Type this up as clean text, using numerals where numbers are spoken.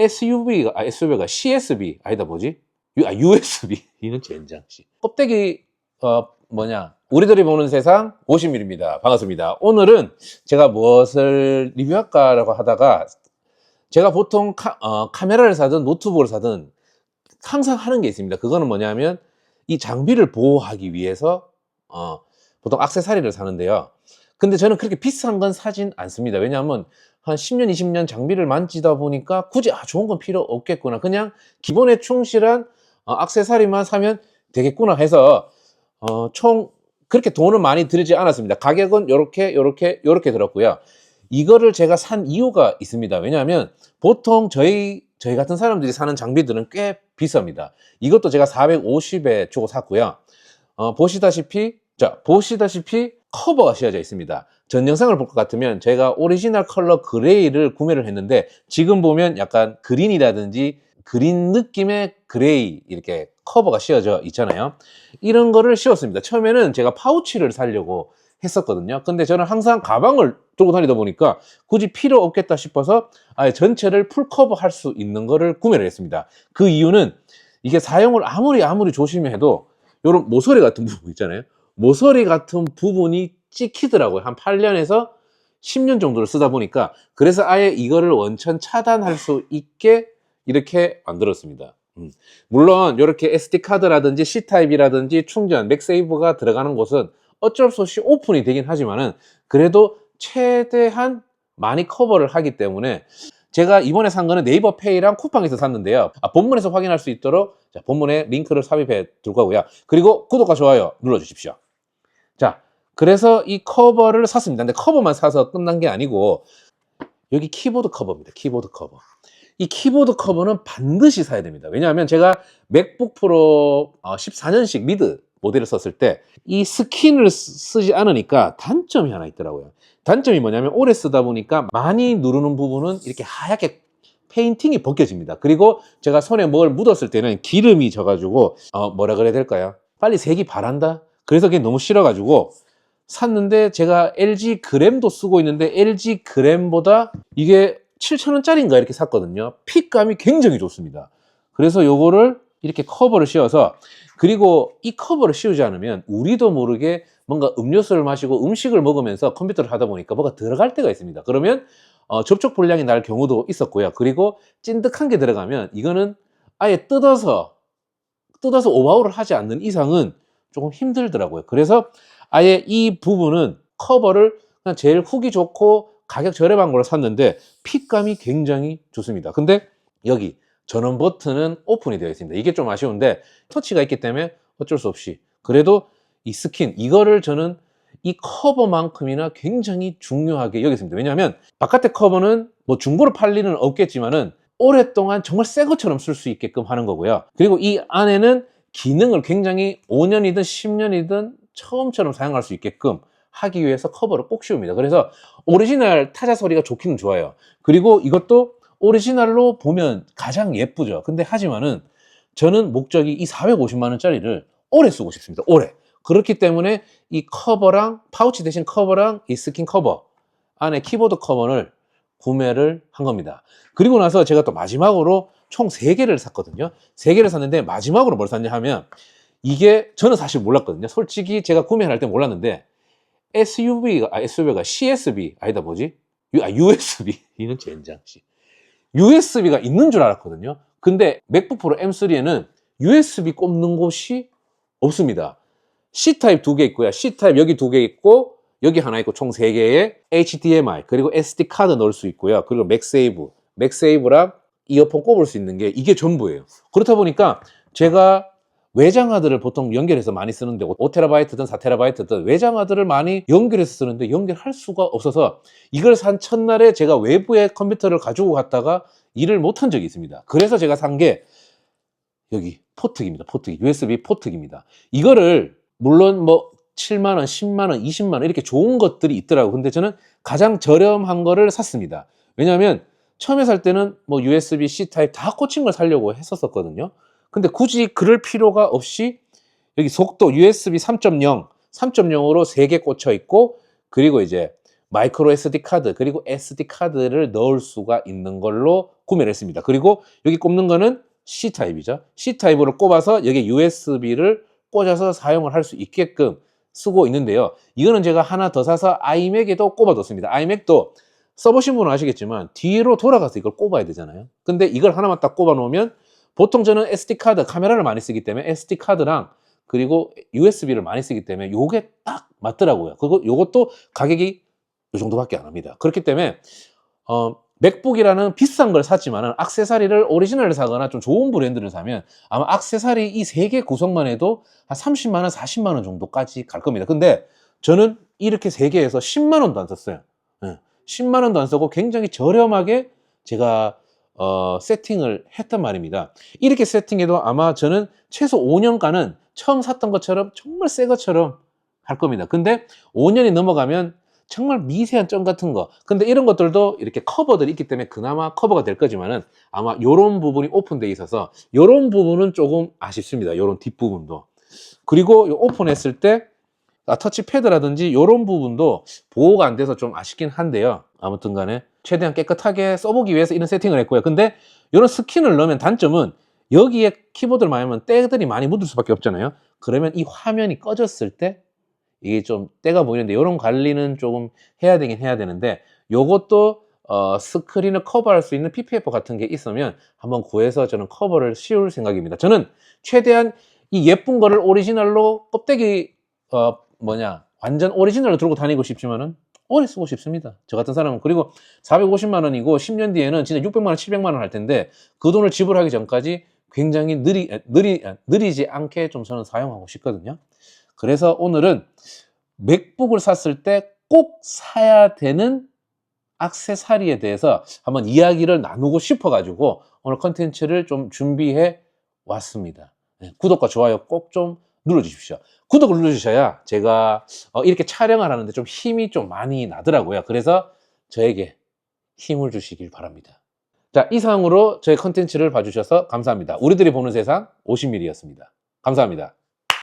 SUV가 CSB 아니다 뭐지? USB 이는 젠장씨. 껍데기 우리들이 보는 세상 50mm입니다. 반갑습니다. 오늘은 제가 무엇을 리뷰할까라고 하다가 제가 보통 카메라를 사든 노트북을 사든 항상 하는 게 있습니다. 그거는 뭐냐면 이 장비를 보호하기 위해서 보통 액세서리를 사는데요. 근데 저는 그렇게 비싼 건 사진 않습니다. 왜냐하면 한 10년, 20년 장비를 만지다 보니까 굳이 좋은 건 필요 없겠구나. 그냥 기본에 충실한 액세서리만 사면 되겠구나 해서 총 그렇게 돈은 많이 들지 않았습니다. 가격은 요렇게 들었고요. 이거를 제가 산 이유가 있습니다. 왜냐하면 보통 저희 같은 사람들이 사는 장비들은 꽤 비쌉니다. 이것도 제가 450에 주고 샀고요. 보시다시피 커버가 씌워져 있습니다. 전 영상을 볼 것 같으면 제가 오리지널 컬러 그레이를 구매를 했는데 지금 보면 약간 그린이라든지 그린 느낌의 그레이 이렇게 커버가 씌워져 있잖아요. 이런 거를 씌웠습니다. 처음에는 제가 파우치를 사려고 했었거든요. 근데 저는 항상 가방을 들고 다니다 보니까 굳이 필요 없겠다 싶어서 아예 전체를 풀 커버 할 수 있는 거를 구매를 했습니다. 그 이유는 이게 사용을 아무리 조심히 해도 요런 모서리 같은 부분 있잖아요. 모서리 같은 부분이 찍히더라고요. 한 8년에서 10년 정도를 쓰다 보니까. 그래서 아예 이거를 원천 차단할 수 있게 이렇게 만들었습니다. 물론 이렇게 SD카드라든지 C타입이라든지 충전, 맥세이브가 들어가는 곳은 어쩔 수 없이 오픈이 되긴 하지만은 그래도 최대한 많이 커버를 하기 때문에 제가 이번에 산 거는 네이버 페이랑 쿠팡에서 샀는데요. 본문에서 확인할 수 있도록 본문에 링크를 삽입해 둘 거고요. 그리고 구독과 좋아요 눌러주십시오. 자, 그래서 이 커버를 샀습니다. 근데 커버만 사서 끝난 게 아니고 여기 키보드 커버입니다. 키보드 커버. 이 키보드 커버는 반드시 사야 됩니다. 왜냐하면 제가 맥북 프로 14년식 미드 모델을 썼을 때 이 스킨을 쓰지 않으니까 단점이 하나 있더라고요. 단점이 뭐냐면 오래 쓰다 보니까 많이 누르는 부분은 이렇게 하얗게 페인팅이 벗겨집니다. 그리고 제가 손에 뭘 묻었을 때는 기름이 져가지고 뭐라 그래야 될까요? 빨리 색이 바란다? 그래서 그게 너무 싫어가지고 샀는데 제가 LG 그램도 쓰고 있는데 LG 그램보다 이게 7,000원짜리인가 이렇게 샀거든요. 핏감이 굉장히 좋습니다. 그래서 요거를 이렇게 커버를 씌워서, 그리고 이 커버를 씌우지 않으면 우리도 모르게 뭔가 음료수를 마시고 음식을 먹으면서 컴퓨터를 하다 보니까 뭐가 들어갈 때가 있습니다. 그러면 접촉 불량이 날 경우도 있었고요. 그리고 찐득한 게 들어가면 이거는 아예 뜯어서 오버홀을 하지 않는 이상은 조금 힘들더라고요. 그래서 아예 이 부분은 커버를 그냥 제일 후기 좋고 가격 저렴한 걸 샀는데 핏감이 굉장히 좋습니다. 근데 여기 전원 버튼은 오픈이 되어 있습니다. 이게 좀 아쉬운데 터치가 있기 때문에 어쩔 수 없이, 그래도 이 스킨, 이거를 저는 이 커버만큼이나 굉장히 중요하게 여겼습니다. 왜냐하면 바깥의 커버는 뭐 중고로 팔리는 없겠지만은 오랫동안 정말 새 것처럼 쓸 수 있게끔 하는 거고요. 그리고 이 안에는 기능을 굉장히 5년이든 10년이든 처음처럼 사용할 수 있게끔 하기 위해서 커버를 꼭 씌웁니다. 그래서 오리지널 타자 소리가 좋기는 좋아요. 그리고 이것도 오리지널로 보면 가장 예쁘죠. 근데 하지만은 저는 목적이 이 450만 원짜리를 오래 쓰고 싶습니다. 오래. 그렇기 때문에 이 커버랑 파우치 대신 커버랑 이 스킨 커버 안에 키보드 커버를 구매를 한 겁니다. 그리고 나서 제가 또 마지막으로 총 3개를 샀거든요. 3개를 샀는데 마지막으로 뭘 샀냐 하면, 이게 저는 사실 몰랐거든요. 솔직히 제가 구매할 때 몰랐는데 SUV가 CSB 아니다 뭐지? USB 이는 젠장씨. USB가 있는 줄 알았거든요. 근데 맥북 프로 M3에는 USB 꼽는 곳이 없습니다. C타입 2개 있고요. C타입 여기 2개 있고 여기 하나 있고 총 3개의 HDMI 그리고 SD카드 넣을 수 있고요. 그리고 맥세이브랑 이어폰 꼽을 수 있는 게 이게 전부예요. 그렇다 보니까 제가 외장하드를 보통 연결해서 많이 쓰는데 5TB든 4TB든 외장하드를 많이 연결해서 쓰는데 연결할 수가 없어서 이걸 산 첫날에 제가 외부의 컴퓨터를 가지고 갔다가 일을 못한 적이 있습니다. 그래서 제가 산 게 여기 포트기입니다. USB 포트기입니다. 이거를 물론 뭐 7만원, 10만원, 20만원 이렇게 좋은 것들이 있더라고요. 근데 저는 가장 저렴한 거를 샀습니다. 왜냐하면 처음에 살 때는 뭐 USB C 타입 다 꽂힌 걸 사려고 했었거든요. 근데 굳이 그럴 필요가 없이 여기 속도 USB 3.0으로 3개 꽂혀 있고, 그리고 이제 마이크로 SD 카드 그리고 SD 카드를 넣을 수가 있는 걸로 구매를 했습니다. 그리고 여기 꼽는 거는 C타입이죠. C타입으로 꼽아서 여기 USB를 꽂아서 사용을 할 수 있게끔 쓰고 있는데요. 이거는 제가 하나 더 사서 아이맥에도 꼽아뒀습니다. 아이맥도 써보신 분은 아시겠지만 뒤로 돌아가서 이걸 꼽아야 되잖아요. 근데 이걸 하나만 딱 꼽아 놓으면 보통 저는 SD카드, 카메라를 많이 쓰기 때문에 SD카드랑 그리고 USB를 많이 쓰기 때문에 요게 딱 맞더라고요. 요것도 가격이 이 정도밖에 안 합니다. 그렇기 때문에 맥북이라는 비싼 걸 샀지만은 액세서리를 오리지널을 사거나 좀 좋은 브랜드를 사면 아마 액세서리 이 세 개 구성만 해도 한 30만 원, 40만 원 정도까지 갈 겁니다. 근데 저는 이렇게 세 개에서 10만 원도 안 썼어요. 10만 원도 안 쓰고 굉장히 저렴하게 제가 세팅을 했단 말입니다. 이렇게 세팅해도 아마 저는 최소 5년간은 처음 샀던 것처럼 정말 새 것처럼 할 겁니다. 근데 5년이 넘어가면 정말 미세한 점 같은 거, 근데 이런 것들도 이렇게 커버들이 있기 때문에 그나마 커버가 될 거지만은 아마 요런 부분이 오픈되어 있어서 요런 부분은 조금 아쉽습니다. 요런 뒷부분도. 그리고 오픈했을 때 터치패드라든지 요런 부분도 보호가 안 돼서 좀 아쉽긴 한데요. 아무튼 간에 최대한 깨끗하게 써보기 위해서 이런 세팅을 했고요. 근데 이런 스킨을 넣으면 단점은 여기에 키보드를 많이 하면 때들이 많이 묻을 수밖에 없잖아요. 그러면 이 화면이 꺼졌을 때 이게 좀 때가 보이는데 이런 관리는 조금 해야 되긴 해야 되는데 요것도 스크린을 커버할 수 있는 PPF 같은 게 있으면 한번 구해서 저는 커버를 씌울 생각입니다. 저는 최대한 이 예쁜 거를 오리지널로 껍데기 완전 오리지널로 들고 다니고 싶지만은 오래 쓰고 싶습니다. 저 같은 사람은. 그리고 450만 원이고 10년 뒤에는 진짜 600만 원, 700만 원 할 텐데 그 돈을 지불하기 전까지 굉장히 느리지 않게 좀 저는 사용하고 싶거든요. 그래서 오늘은 맥북을 샀을 때 꼭 사야 되는 액세서리에 대해서 한번 이야기를 나누고 싶어가지고 오늘 컨텐츠를 좀 준비해 왔습니다. 구독과 좋아요 꼭 좀 눌러주십시오. 구독을 눌러주셔야 제가 이렇게 촬영을 하는데 좀 힘이 좀 많이 나더라고요. 그래서 저에게 힘을 주시길 바랍니다. 자, 이상으로 저의 컨텐츠를 봐주셔서 감사합니다. 우리들이 보는 세상 50mm였습니다. 감사합니다.